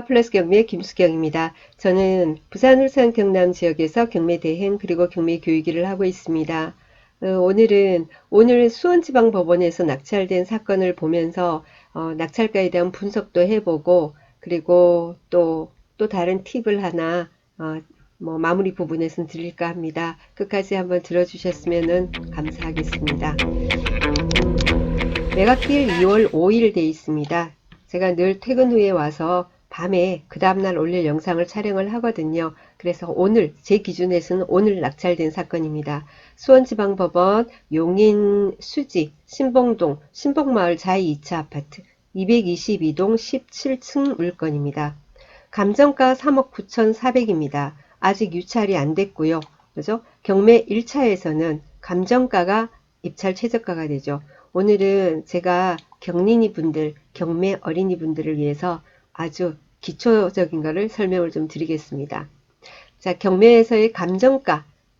플러스 경매 김수경입니다. 저는 부산, 울산, 경남 지역에서 경매 대행 그리고 경매 교육을 하고 있습니다. 오늘 수원지방법원에서 낙찰된 사건을 보면서 낙찰가에 대한 분석도 해보고 그리고 또 다른 팁을 하나 마무리 부분에서 드릴까 합니다. 끝까지 한번 들어주셨으면 감사하겠습니다. 매각일 2월 5일 돼 있습니다. 제가 늘 퇴근 후에 와서 밤에 그 다음날 올릴 영상을 촬영을 하거든요. 그래서 오늘 제 기준에서는 오늘 낙찰된 사건입니다. 수원지방법원 용인 수지 신봉동 신봉마을 자이 2차 아파트 222동 17층 물건입니다. 감정가 3억 9,400입니다. 아직 유찰이 안 됐고요. 그죠? 경매 1차에서는 감정가가 입찰 최저가가 되죠. 오늘은 제가 경린이 분들, 경매 어린이 분들을 위해서 아주 기초적인 거를 설명을 좀 드리겠습니다. 자, 경매에서의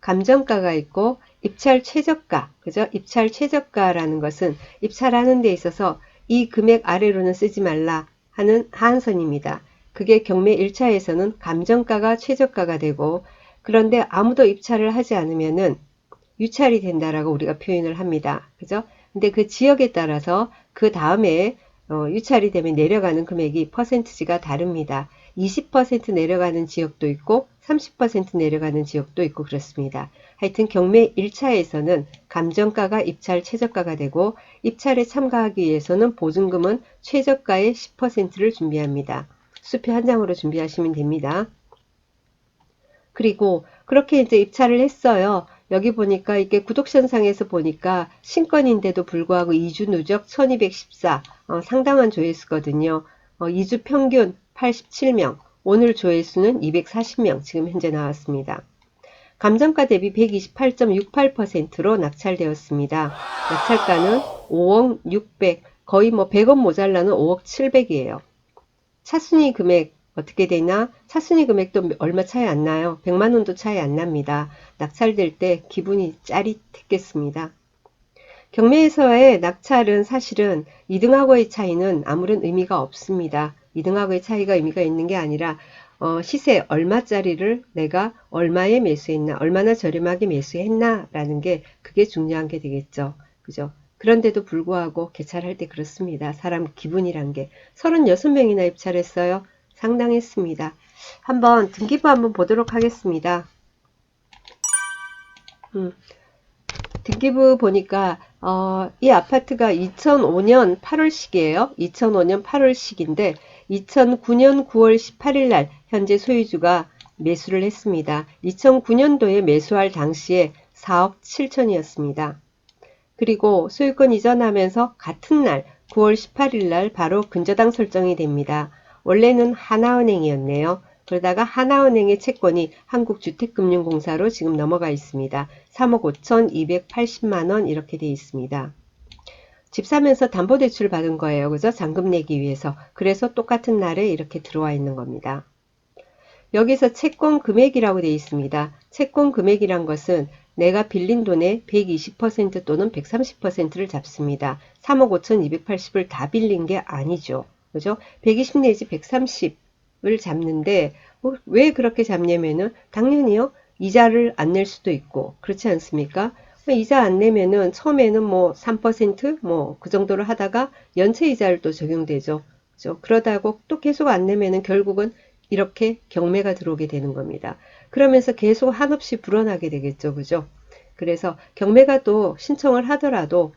감정가가 있고 입찰 최저가, 그죠? 입찰 최저가라는 것은 입찰하는 데 있어서 이 금액 아래로는 쓰지 말라 하는 하한선입니다. 그게 경매 1차에서는 감정가가 최저가가 되고 그런데 아무도 입찰을 하지 않으면은 유찰이 된다라고 우리가 표현을 합니다. 그죠? 근데 그 지역에 따라서 그 다음에 유찰이 되면 내려가는 금액이 퍼센트지가 다릅니다. 20% 내려가는 지역도 있고 30% 내려가는 지역도 있고 그렇습니다. 하여튼 경매 1차에서는 감정가가 입찰 최저가가 되고 입찰에 참가하기 위해서는 보증금은 최저가의 10%를 준비합니다. 수표 한 장으로 준비하시면 됩니다. 그리고 그렇게 이제 입찰을 했어요. 여기 보니까 이게 구독션상에서 보니까 신건인데도 불구하고 2주 누적 1214 상당한 조회수거든요. 2주 평균 87명 오늘 조회수는 240명 지금 현재 나왔습니다. 감정가 대비 128.68%로 낙찰되었습니다. 낙찰가는 5억 600 거의 100원 모자라는 5억 700이에요. 차순위 금액 어떻게 되나? 차순위 금액도 얼마 차이 안 나요. 100만원도 차이 안 납니다. 낙찰될 때 기분이 짜릿했겠습니다. 경매에서의 낙찰은 사실은 2등하고의 차이는 아무런 의미가 없습니다. 2등하고의 차이가 의미가 있는 게 아니라 시세 얼마짜리를 내가 얼마에 매수했나, 얼마나 저렴하게 매수했나 라는 게 그게 중요한 게 되겠죠. 그죠? 그런데도 불구하고 개찰할 때 그렇습니다. 사람 기분이란 게 36명이나 입찰했어요. 상당했습니다. 한번 등기부 한번 보도록 하겠습니다. 등기부 보니까 이 아파트가 2005년 8월식이에요. 2005년 8월식인데 2009년 9월 18일 날 현재 소유주가 매수를 했습니다. 2009년도에 매수할 당시에 4억 7천이었습니다. 그리고 소유권 이전하면서 같은 날 9월 18일 날 바로 근저당 설정이 됩니다. 원래는 하나은행이었네요. 그러다가 하나은행의 채권이 한국주택금융공사로 지금 넘어가 있습니다. 3억 5,280만원 이렇게 되어 있습니다. 집 사면서 담보대출 받은 거예요. 그죠? 잔금 내기 위해서. 그래서 똑같은 날에 이렇게 들어와 있는 겁니다. 여기서 채권 금액이라고 되어 있습니다. 채권 금액이란 것은 내가 빌린 돈의 120% 또는 130%를 잡습니다. 3억 5,280을 다 빌린 게 아니죠. 그죠? 120 내지 130을 잡는데 왜 그렇게 잡냐면은 당연히요. 이자를 안 낼 수도 있고 그렇지 않습니까? 이자 안 내면은 처음에는 3% 그 정도로 하다가 연체 이자를 또 적용되죠. 그죠? 그러다가 또 계속 안 내면은 결국은 이렇게 경매가 들어오게 되는 겁니다. 그러면서 계속 한없이 불어나게 되겠죠. 그죠? 그래서 경매가 또 신청을 하더라도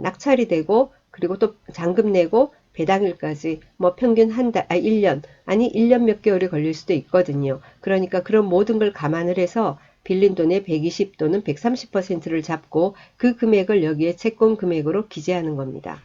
낙찰이 되고 그리고 또 잔금 내고 배당일까지 평균 한 달, 1년, 아니 1년 몇 개월이 걸릴 수도 있거든요. 그러니까 그런 모든 걸 감안을 해서 빌린 돈의 120 또는 130%를 잡고 그 금액을 여기에 채권 금액으로 기재하는 겁니다.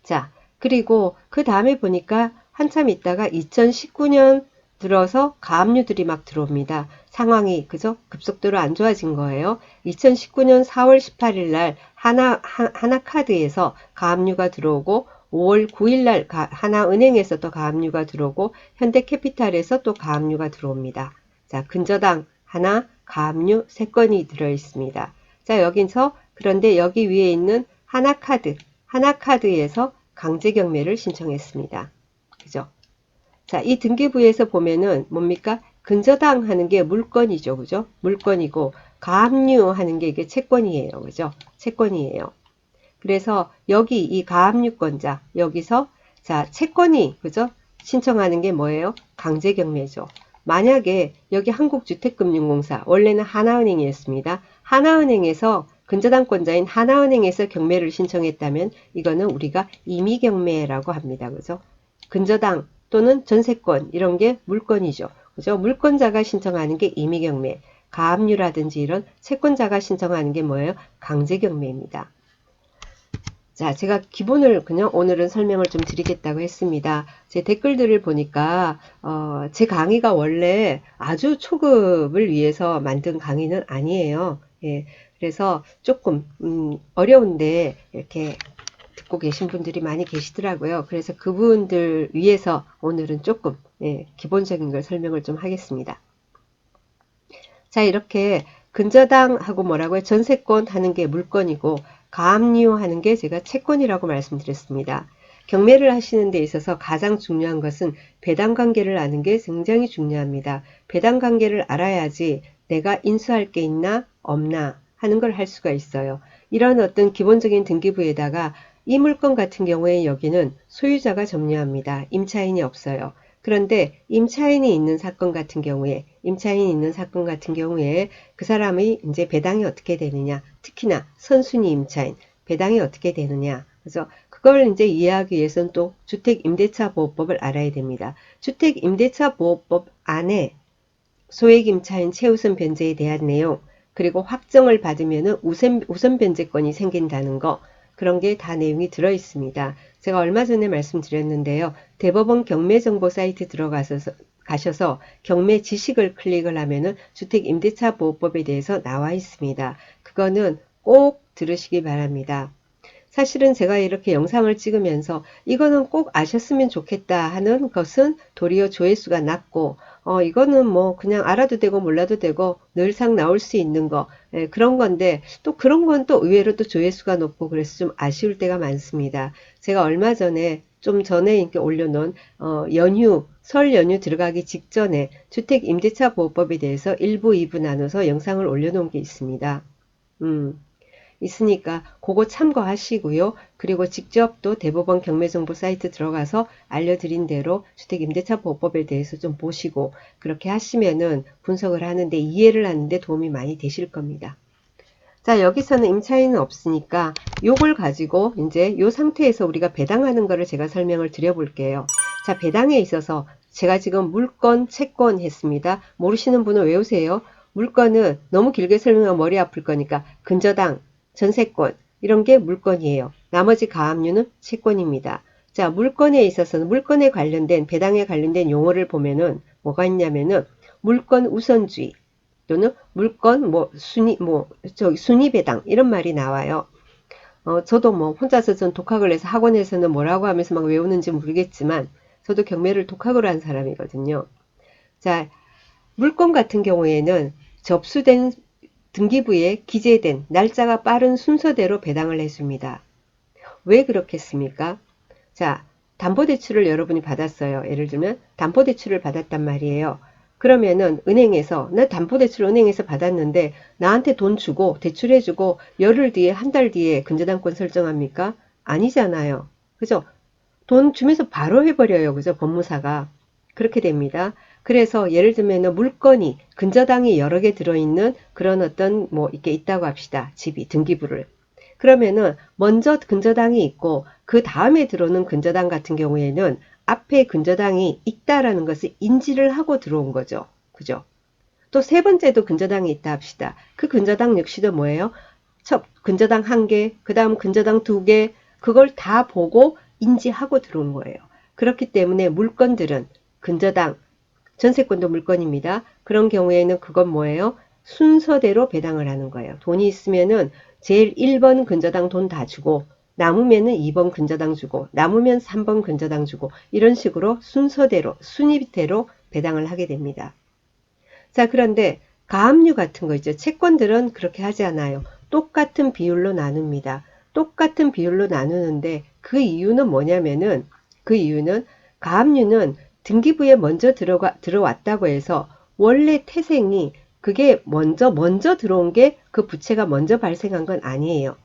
자, 그리고 그 다음에 보니까 한참 있다가 2019년 들어서 가압류들이 막 들어옵니다. 상황이 그죠? 급속도로 안 좋아진 거예요. 2019년 4월 18일 날 하나카드에서 가압류가 들어오고 5월 9일 날 하나은행에서 또 가압류가 들어오고 현대캐피탈에서 또 가압류가 들어옵니다. 자, 근저당 하나, 가압류 3건이 들어 있습니다. 자, 여기서 그런데 여기 위에 있는 하나카드에서 강제경매를 신청했습니다. 그죠? 자, 이 등기부에서 보면은 뭡니까? 근저당 하는 게 물건이죠. 그죠? 물건이고, 가압류 하는 게 이게 채권이에요. 그죠? 채권이에요. 그래서 여기 이 가압류권자, 여기서 자, 채권이, 그죠? 신청하는 게 뭐예요? 강제경매죠. 만약에 여기 한국주택금융공사, 원래는 하나은행이었습니다. 하나은행에서 근저당권자인 하나은행에서 경매를 신청했다면 이거는 우리가 임의경매라고 합니다. 그죠? 근저당 또는 전세권 이런 게 물건이죠. 그죠? 물건자가 신청하는 게 임의경매, 가압류라든지 이런 채권자가 신청하는 게 뭐예요? 강제경매입니다. 자, 제가 기본을 그냥 오늘은 설명을 좀 드리겠다고 했습니다. 제 댓글들을 보니까 제 강의가 원래 아주 초급을 위해서 만든 강의는 아니에요. 예, 그래서 조금 어려운데 이렇게 듣고 계신 분들이 많이 계시더라고요. 그래서 그분들 위해서 오늘은 조금 기본적인 걸 설명을 좀 하겠습니다. 자, 이렇게 근저당하고 뭐라고요? 전세권 하는 게 물건이고 가압류 하는 게 제가 채권이라고 말씀드렸습니다. 경매를 하시는 데 있어서 가장 중요한 것은 배당 관계를 아는 게 굉장히 중요합니다. 배당 관계를 알아야지 내가 인수할 게 있나 없나 하는 걸 할 수가 있어요. 이런 어떤 기본적인 등기부에다가 이 물건 같은 경우에 여기는 소유자가 점유합니다. 임차인이 없어요. 그런데 임차인이 있는 사건 같은 경우에 그 사람의 이제 배당이 어떻게 되느냐, 특히나 선순위 임차인 배당이 어떻게 되느냐. 그래서 그걸 이제 이해하기 위해서는 또 주택임대차보호법을 알아야 됩니다. 주택임대차보호법 안에 소액임차인 최우선 변제에 대한 내용, 그리고 확정을 받으면은 우선 변제권이 생긴다는 거, 그런 게 다 내용이 들어 있습니다. 제가 얼마 전에 말씀드렸는데요. 대법원 경매정보 사이트 가셔서 경매 지식을 클릭을 하면은 주택임대차보호법에 대해서 나와 있습니다. 그거는 꼭 들으시기 바랍니다. 사실은 제가 이렇게 영상을 찍으면서 이거는 꼭 아셨으면 좋겠다 하는 것은 도리어 조회수가 낮고 이거는 뭐 그냥 알아도 되고 몰라도 되고 늘상 나올 수 있는 거 그런 건데 또 그런 건 또 의외로 또 조회수가 높고 그래서 좀 아쉬울 때가 많습니다. 제가 얼마 전에 좀 전에 이렇게 올려놓은 설 연휴 들어가기 직전에 주택임대차보호법에 대해서 1부, 2부 나눠서 영상을 올려놓은 게 있습니다. 있으니까 그거 참고하시고요. 그리고 직접 또 대법원 경매정보 사이트 들어가서 알려드린 대로 주택임대차보호법에 대해서 좀 보시고 그렇게 하시면은 분석을 하는데 이해를 하는데 도움이 많이 되실 겁니다. 자, 여기서는 임차인은 없으니까 요걸 가지고 이제 요 상태에서 우리가 배당하는 거를 제가 설명을 드려볼게요. 자, 배당에 있어서 제가 지금 물건, 채권 했습니다. 모르시는 분은 외우세요. 물건은 너무 길게 설명하면 머리 아플 거니까 근저당, 전세권 이런 게 물건이에요. 나머지 가압류는 채권입니다. 자, 물건에 있어서는 물건에 관련된 배당에 관련된 용어를 보면은 뭐가 있냐면은 물건 우선주의 또는 물건 순위 배당 이런 말이 나와요. 저도 뭐 혼자서 전 독학을 해서 학원에서는 뭐라고 하면서 막 외우는지 모르겠지만 저도 경매를 독학으로 한 사람이거든요. 자, 물건 같은 경우에는 접수된 등기부에 기재된 날짜가 빠른 순서대로 배당을 해줍니다. 왜 그렇겠습니까? 자, 담보대출을 여러분이 받았어요. 예를 들면 담보대출을 받았단 말이에요. 그러면은 은행에서 나 담보대출 은행에서 받았는데 나한테 돈 주고 대출해주고 열흘 뒤에 한 달 뒤에 근저당권 설정합니까? 아니잖아요. 그죠? 돈 주면서 바로 해버려요. 그죠? 법무사가. 그렇게 됩니다. 그래서 예를 들면 물건이 근저당이 여러 개 들어있는 그런 어떤 뭐 이렇게 있다고 합시다. 집이 등기부를. 그러면은 먼저 근저당이 있고 그 다음에 들어오는 근저당 같은 경우에는 앞에 근저당이 있다라는 것을 인지를 하고 들어온 거죠. 그죠? 또 세 번째도 근저당이 있다 합시다. 그 근저당 역시도 뭐예요? 첫 근저당 한 개, 그 다음 근저당 두 개, 그걸 다 보고 인지하고 들어온 거예요. 그렇기 때문에 물건들은 근저당, 전세권도 물건입니다. 그런 경우에는 그건 뭐예요? 순서대로 배당을 하는 거예요. 돈이 있으면은 제일 1번 근저당 돈 다 주고 남으면은 2번 근저당 주고 남으면 3번 근저당 주고 이런 식으로 순서대로 순위대로 배당을 하게 됩니다. 자, 그런데 가압류 같은 거 있죠. 채권들은 그렇게 하지 않아요. 똑같은 비율로 나눕니다. 똑같은 비율로 나누는데 그 이유는 뭐냐면은 그 이유는 가압류는 등기부에 먼저 들어왔다고 해서 원래 태생이 그게 먼저 들어온 게 그 부채가 먼저 발생한 건 아니에요.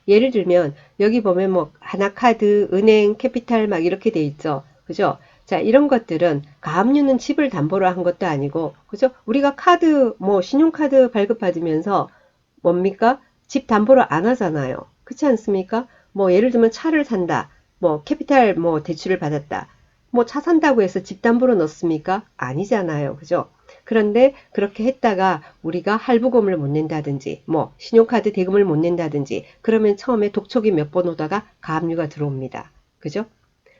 예를 들면 여기 보면 뭐 하나카드, 은행, 캐피탈 막 이렇게 돼 있죠. 그죠? 자, 이런 것들은 가압류는 집을 담보로 한 것도 아니고, 그죠? 우리가 카드, 뭐 신용카드 발급받으면서 뭡니까? 집 담보로 안 하잖아요. 그렇지 않습니까? 뭐 예를 들면 차를 산다. 뭐 캐피탈 뭐 대출을 받았다. 뭐 차 산다고 해서 집 담보로 넣습니까? 아니잖아요. 그죠? 그런데 그렇게 했다가 우리가 할부금을 못 낸다든지 뭐 신용카드 대금을 못 낸다든지 그러면 처음에 독촉이 몇 번 오다가 가압류가 들어옵니다. 그죠?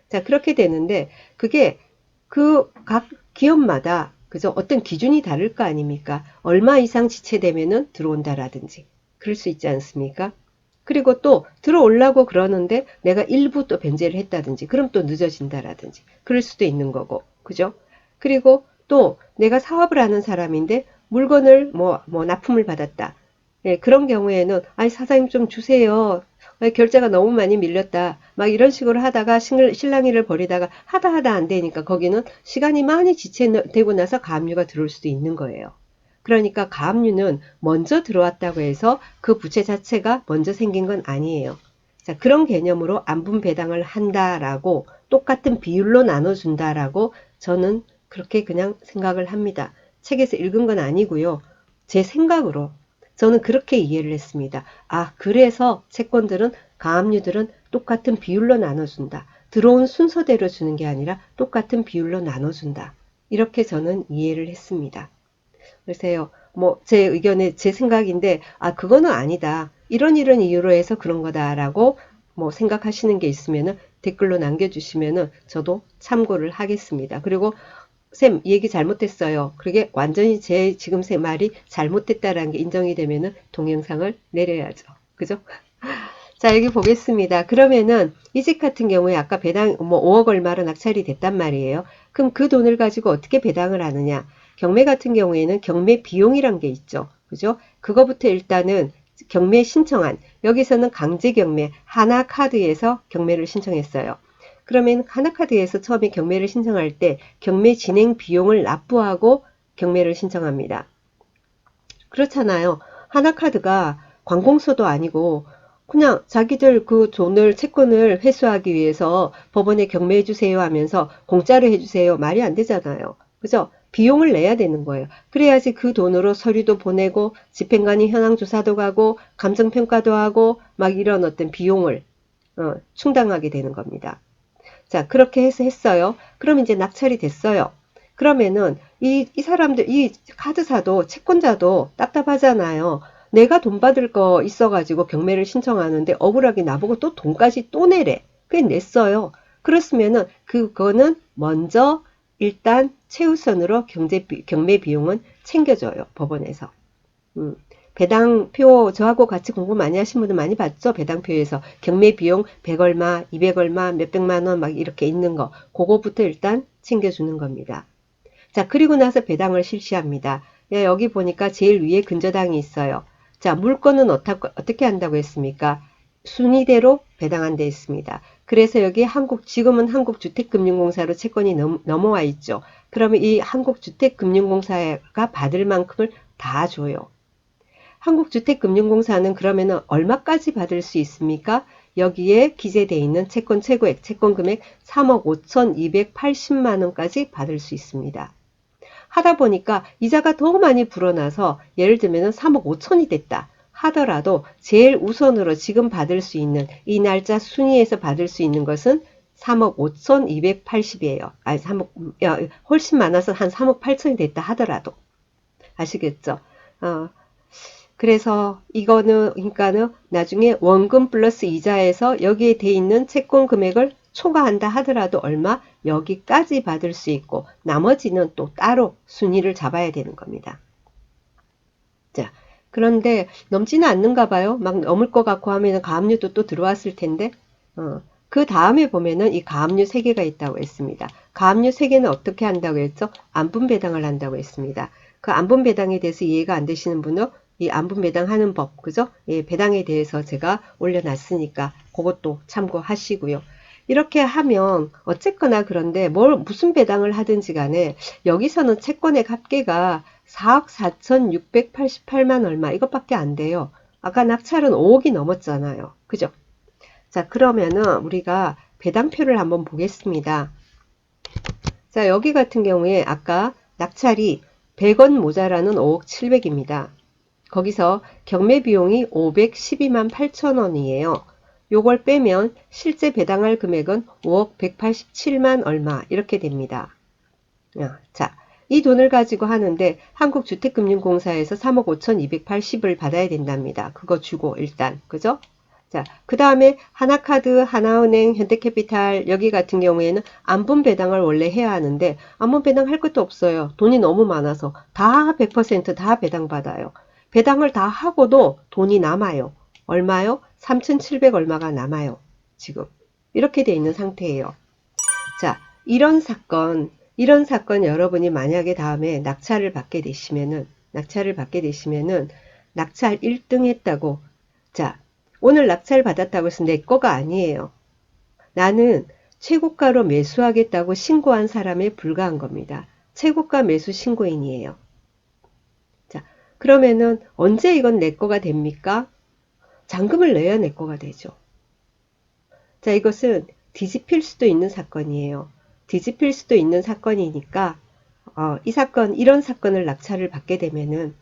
자, 그렇게 되는데 그게 그 각 기업마다 그죠? 어떤 기준이 다를 거 아닙니까? 얼마 이상 지체되면은 들어온다라든지 그럴 수 있지 않습니까? 그리고 또 들어오려고 그러는데 내가 일부 또 변제를 했다든지 그럼 또 늦어진다라든지 그럴 수도 있는 거고 그죠? 그리고 또 내가 사업을 하는 사람인데 물건을 뭐 납품을 받았다. 예, 그런 경우에는 아니 사장님 좀 주세요. 결제가 너무 많이 밀렸다. 막 이런 식으로 하다가 실랑이를 벌이다가 하다 안 되니까 거기는 시간이 많이 지체되고 나서 가압류가 들어올 수도 있는 거예요. 그러니까 가압류는 먼저 들어왔다고 해서 그 부채 자체가 먼저 생긴 건 아니에요. 자, 그런 개념으로 안분 배당을 한다라고 똑같은 비율로 나눠준다라고 저는 그렇게 그냥 생각을 합니다. 책에서 읽은 건 아니고요. 제 생각으로 저는 그렇게 이해를 했습니다. 아, 그래서 채권들은 가압류들은 똑같은 비율로 나눠준다. 들어온 순서대로 주는 게 아니라 똑같은 비율로 나눠준다. 이렇게 저는 이해를 했습니다. 글쎄요, 뭐, 제 의견에 제 생각인데, 아, 그거는 아니다. 이런 이유로 해서 그런 거다라고 뭐 생각하시는 게 있으면은 댓글로 남겨주시면은 저도 참고를 하겠습니다. 그리고 쌤, 이 얘기 잘못했어요. 그게 완전히 제 지금 제 말이 잘못됐다라는 게 인정이 되면은 동영상을 내려야죠. 그죠? 자, 여기 보겠습니다. 그러면은 이 집 같은 경우에 아까 배당 뭐 5억 얼마로 낙찰이 됐단 말이에요. 그럼 그 돈을 가지고 어떻게 배당을 하느냐? 경매 같은 경우에는 경매 비용이란 게 있죠. 그죠? 그거부터 일단은 경매 신청한 여기서는 강제 경매 하나카드에서 경매를 신청했어요. 그러면 하나카드에서 처음에 경매를 신청할 때 경매 진행 비용을 납부하고 경매를 신청합니다. 그렇잖아요. 하나카드가 관공서도 아니고 그냥 자기들 그 돈을 채권을 회수하기 위해서 법원에 경매해 주세요 하면서 공짜로 해주세요 말이 안 되잖아요. 그죠? 비용을 내야 되는 거예요. 그래야지 그 돈으로 서류도 보내고 집행관이 현황 조사도 가고 감정평가도 하고 막 이런 어떤 비용을 충당하게 되는 겁니다. 자, 그렇게 해서 했어요. 그럼 이제 낙찰이 됐어요. 그러면은 이 사람들, 이 카드사도 채권자도 답답하잖아요. 내가 돈 받을 거 있어가지고 경매를 신청하는데 억울하게 나보고 또 돈까지 또 내래. 그게 냈어요. 그렇으면은 그거는 먼저 일단 최우선으로 경매 비용은 챙겨줘요. 법원에서. 음. 배당표 저하고 같이 공부 많이 하신 분들 많이 봤죠? 배당표에서 경매 비용 100 얼마, 200 얼마, 몇백만 원 막 이렇게 있는 거 그거부터 일단 챙겨주는 겁니다. 자, 그리고 나서 배당을 실시합니다. 예, 여기 보니까 제일 위에 근저당이 있어요. 자, 물건은 어떻게 한다고 했습니까? 순위대로 배당한 데 있습니다. 그래서 여기 지금은 한국주택금융공사로 채권이 넘어와 있죠. 그러면 이 한국주택금융공사가 받을 만큼을 다 줘요. 한국주택금융공사는 그러면 얼마까지 받을 수 있습니까? 여기에 기재되어 있는 채권 최고액, 채권 금액 3억 5,280만 원까지 받을 수 있습니다. 하다 보니까 이자가 더 많이 불어나서 예를 들면 3억 5천이 됐다 하더라도 제일 우선으로 지금 받을 수 있는 이 날짜 순위에서 받을 수 있는 것은 3억 5,280이에요. 아니 3억 훨씬 많아서 한 3억 8천이 됐다 하더라도 아시겠죠? 그래서 이거는 그러니까는 나중에 원금 플러스 이자에서 여기에 돼 있는 채권 금액을 초과한다 하더라도 얼마 여기까지 받을 수 있고 나머지는 또 따로 순위를 잡아야 되는 겁니다. 자, 그런데 넘지는 않는가 봐요. 막 넘을 것 같고 하면 가압류도 또 들어왔을 텐데 그 다음에 보면은 이 가압류 3개가 있다고 했습니다. 가압류 3개는 어떻게 한다고 했죠? 안분 배당을 한다고 했습니다. 그 안분 배당에 대해서 이해가 안 되시는 분은 이 안분 배당하는 법, 그죠? 예, 배당에 대해서 제가 올려놨으니까 그것도 참고하시고요. 이렇게 하면 어쨌거나 그런데 무슨 배당을 하든지 간에 여기서는 채권의 합계가 4억 4,688만 얼마 이것밖에 안 돼요. 아까 낙찰은 5억이 넘었잖아요. 그죠? 자, 그러면은 우리가 배당표를 한번 보겠습니다. 자, 여기 같은 경우에 아까 낙찰이 100원 모자라는 5억 7백입니다. 거기서 경매 비용이 512만 8천 원이에요. 요걸 빼면 실제 배당할 금액은 5억 187만 얼마 이렇게 됩니다. 자, 이 돈을 가지고 하는데 한국주택금융공사에서 3억 5,280을 받아야 된답니다. 그거 주고 일단 그죠? 자, 그 다음에 하나카드, 하나은행, 현대캐피탈 여기 같은 경우에는 안분 배당을 원래 해야 하는데 안분 배당 할 것도 없어요. 돈이 너무 많아서 다 100%다 배당받아요. 배당을 다 하고도 돈이 남아요. 얼마요? 3,700 얼마가 남아요. 지금 이렇게 돼 있는 상태예요. 자, 이런 사건 여러분이 만약에 다음에 낙찰을 받게 되시면은 낙찰 1등 했다고 자, 오늘 낙찰 받았다고 해서 내 거가 아니에요. 나는 최고가로 매수하겠다고 신고한 사람에 불과한 겁니다. 최고가 매수 신고인이에요. 자, 그러면은 언제 이건 내 거가 됩니까? 잔금을 내야 내 거가 되죠. 자, 이것은 뒤집힐 수도 있는 사건이에요. 뒤집힐 수도 있는 사건이니까 이런 사건을 낙찰을 받게 되면은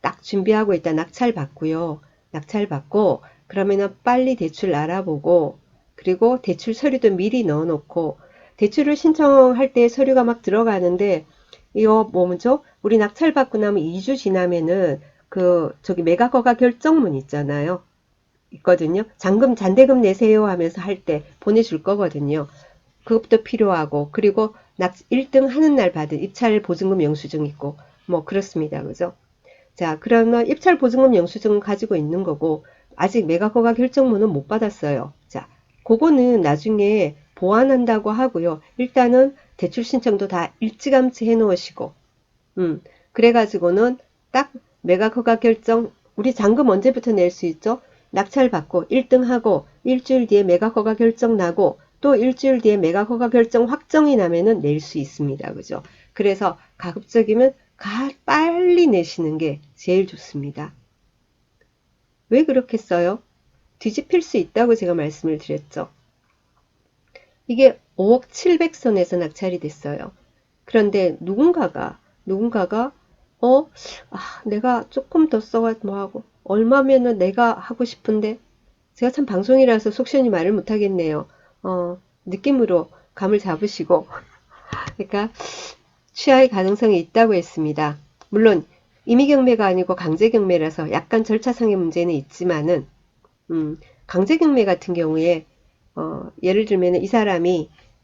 딱 준비하고 있다. 낙찰 받고요. 낙찰 받고 그러면은 빨리 대출 알아보고 그리고 대출 서류도 미리 넣어놓고 대출을 신청할 때 서류가 막 들어가는데 이거 뭐죠? 우리 낙찰 받고 나면 2주 지나면은 저기 매각허가 결정문 있잖아요. 있거든요. 잔대금 내세요 하면서 할 때 보내줄 거거든요. 그것도 필요하고 그리고 1등 하는 날 받은 입찰 보증금 영수증 있고 뭐 그렇습니다. 그죠? 자, 그러면 입찰 보증금 영수증은 가지고 있는 거고 아직 매각허가 결정문은 못 받았어요. 자, 그거는 나중에 보완한다고 하고요. 일단은 대출 신청도 다 일찌감치 해 놓으시고 그래가지고는 딱 매각허가 결정 우리 잔금 언제부터 낼 수 있죠? 낙찰 받고 1등 하고 일주일 뒤에 매각허가 결정 나고 또 일주일 뒤에 매각허가 결정 확정이 나면은 낼 수 있습니다. 그죠? 그래서 가급적이면 빨리 내시는 게 제일 좋습니다. 왜 그렇게 써요? 뒤집힐 수 있다고 제가 말씀을 드렸죠. 이게 5억 700선에서 낙찰이 됐어요. 그런데 누군가가 내가 조금 더 써가 뭐하고 얼마면은 내가 하고 싶은데 제가 참 방송이라서 속 시원히 말을 못하겠네요. 느낌으로 감을 잡으시고 그러니까 취하의 가능성이 있다고 했습니다. 물론 임의경매가 아니고 강제경매라서 약간 절차상의 문제는 있지만은 강제경매 같은 경우에 예를 들면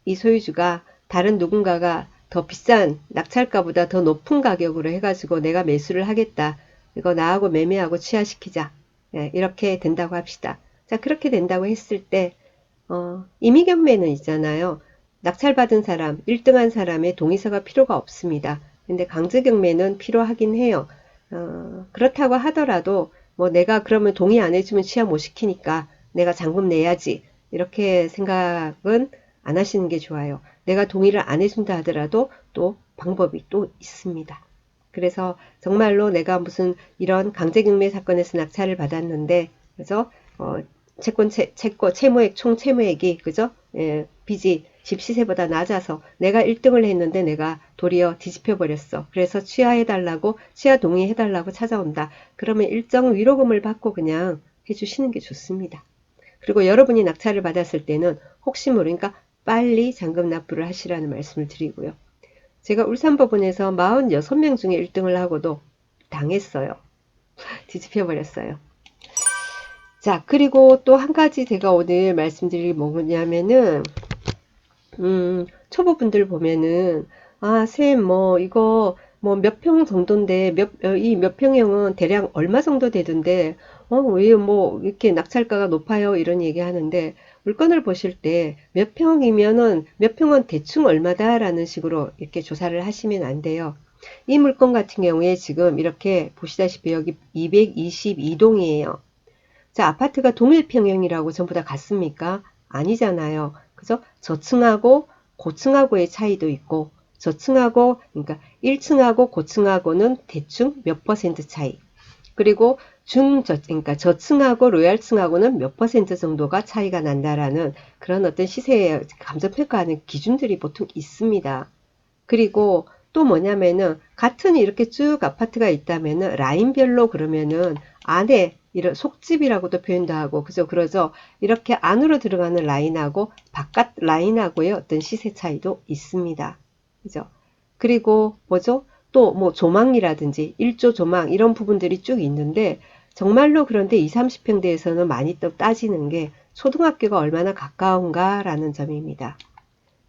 이 소유주가 다른 누군가가 더 비싼 낙찰가보다 더 높은 가격으로 해가지고 내가 매수를 하겠다. 이거 나하고 매매하고 취하시키자. 예, 이렇게 된다고 합시다. 자, 그렇게 된다고 했을 때 임의경매는 있잖아요. 낙찰받은 사람, 1등한 사람의 동의서가 필요가 없습니다. 근데 강제경매는 필요하긴 해요. 그렇다고 하더라도 뭐 내가 그러면 동의 안 해주면 취하 못 시키니까 내가 잔금 내야지. 이렇게 생각은 안 하시는 게 좋아요. 내가 동의를 안 해준다 하더라도 또 방법이 또 있습니다. 그래서 정말로 내가 무슨 이런 강제경매 사건에서 낙찰을 받았는데, 그래서 채무액, 총 채무액이, 그죠? 예, 빚이 집 시세보다 낮아서 내가 1등을 했는데 내가 도리어 뒤집혀 버렸어. 그래서 취하해달라고, 취하 동의해달라고 찾아온다. 그러면 일정 위로금을 받고 그냥 해주시는 게 좋습니다. 그리고 여러분이 낙찰을 받았을 때는 혹시 모르니까 빨리 잔금 납부를 하시라는 말씀을 드리고요. 제가 울산법원에서 46명 중에 1등을 하고도 당했어요. 뒤집혀 버렸어요. 자, 그리고 또 한 가지 제가 오늘 말씀드릴 게 뭐냐면은 초보분들 보면은 쌤 이거 뭐 몇 평 정도인데 이 몇 평형은 대략 얼마 정도 되던데 왜 뭐 이렇게 낙찰가가 높아요 이런 얘기 하는데 물건을 보실 때 몇 평이면은 몇 평은 대충 얼마다라는 식으로 이렇게 조사를 하시면 안 돼요. 이 물건 같은 경우에 지금 이렇게 보시다시피 여기 222동이에요. 자, 아파트가 동일평형이라고 전부 다 같습니까? 아니잖아요. 그죠? 저층하고 고층하고의 차이도 있고, 저층하고, 그러니까 1층하고 고층하고는 대충 몇 퍼센트 차이. 그리고 그러니까 저층하고 로얄층하고는 몇 퍼센트 정도가 차이가 난다라는 그런 어떤 시세에 감정평가하는 기준들이 보통 있습니다. 그리고 또 뭐냐면은 같은 이렇게 쭉 아파트가 있다면은 라인별로 그러면은 안에 이런 속집이라고도 표현도 하고 그죠 그러죠. 이렇게 안으로 들어가는 라인하고 바깥 라인하고의 어떤 시세 차이도 있습니다. 그죠? 그리고 뭐죠? 또 뭐 조망이라든지 일조 조망 이런 부분들이 쭉 있는데 정말로 그런데 2, 30평대에서는 많이 또 따지는 게 초등학교가 얼마나 가까운가라는 점입니다.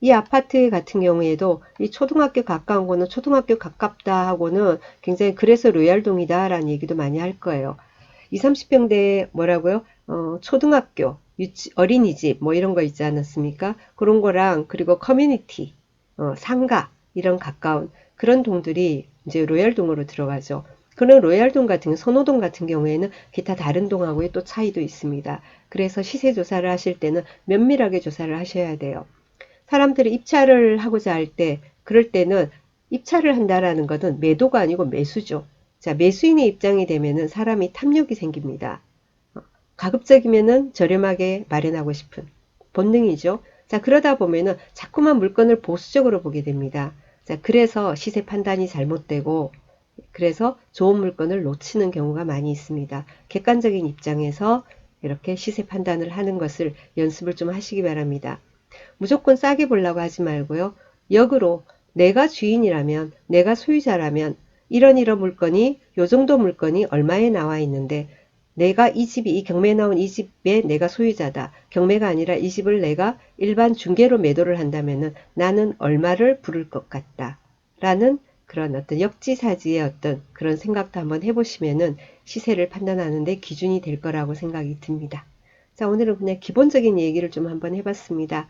이 아파트 같은 경우에도 이 초등학교 가까운 거는 초등학교 가깝다 하고는 굉장히 그래서 로얄동이다 라는 얘기도 많이 할 거예요. 2, 30평대 뭐라고요? 초등학교, 어린이집 뭐 이런 거 있지 않았습니까? 그런 거랑 그리고 커뮤니티, 상가 이런 가까운 그런 동들이 이제 로얄동으로 들어가죠. 그런 로얄동 같은 선호동 같은 경우에는 기타 다른 동하고의 또 차이도 있습니다. 그래서 시세 조사를 하실 때는 면밀하게 조사를 하셔야 돼요. 사람들이 입찰을 하고자 할 때, 그럴 때는 입찰을 한다라는 것은 매도가 아니고 매수죠. 자, 매수인의 입장이 되면은 사람이 탐욕이 생깁니다. 가급적이면은 저렴하게 마련하고 싶은 본능이죠. 자, 그러다 보면은 자꾸만 물건을 보수적으로 보게 됩니다. 자, 그래서 시세 판단이 잘못되고, 그래서 좋은 물건을 놓치는 경우가 많이 있습니다. 객관적인 입장에서 이렇게 시세 판단을 하는 것을 연습을 좀 하시기 바랍니다. 무조건 싸게 보려고 하지 말고요. 역으로 내가 주인이라면, 내가 소유자라면 이런 물건이 요 정도 물건이 얼마에 나와 있는데 내가 이 집이 이 경매에 나온 이 집에 내가 소유자다. 경매가 아니라 이 집을 내가 일반 중개로 매도를 한다면은 나는 얼마를 부를 것 같다. 라는 그런 어떤 역지사지의 어떤 그런 생각도 한번 해보시면은 시세를 판단하는데 기준이 될 거라고 생각이 듭니다. 자, 오늘은 그냥 기본적인 얘기를 좀 한번 해봤습니다.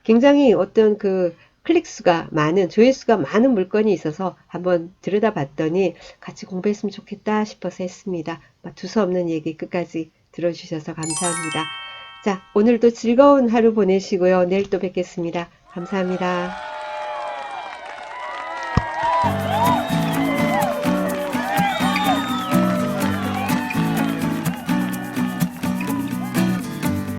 굉장히 어떤 그 클릭수가 많은, 조회수가 많은 물건이 있어서 한번 들여다봤더니 같이 공부했으면 좋겠다 싶어서 했습니다. 두서없는 얘기 끝까지 들어주셔서 감사합니다. 자, 오늘도 즐거운 하루 보내시고요. 내일 또 뵙겠습니다. 감사합니다.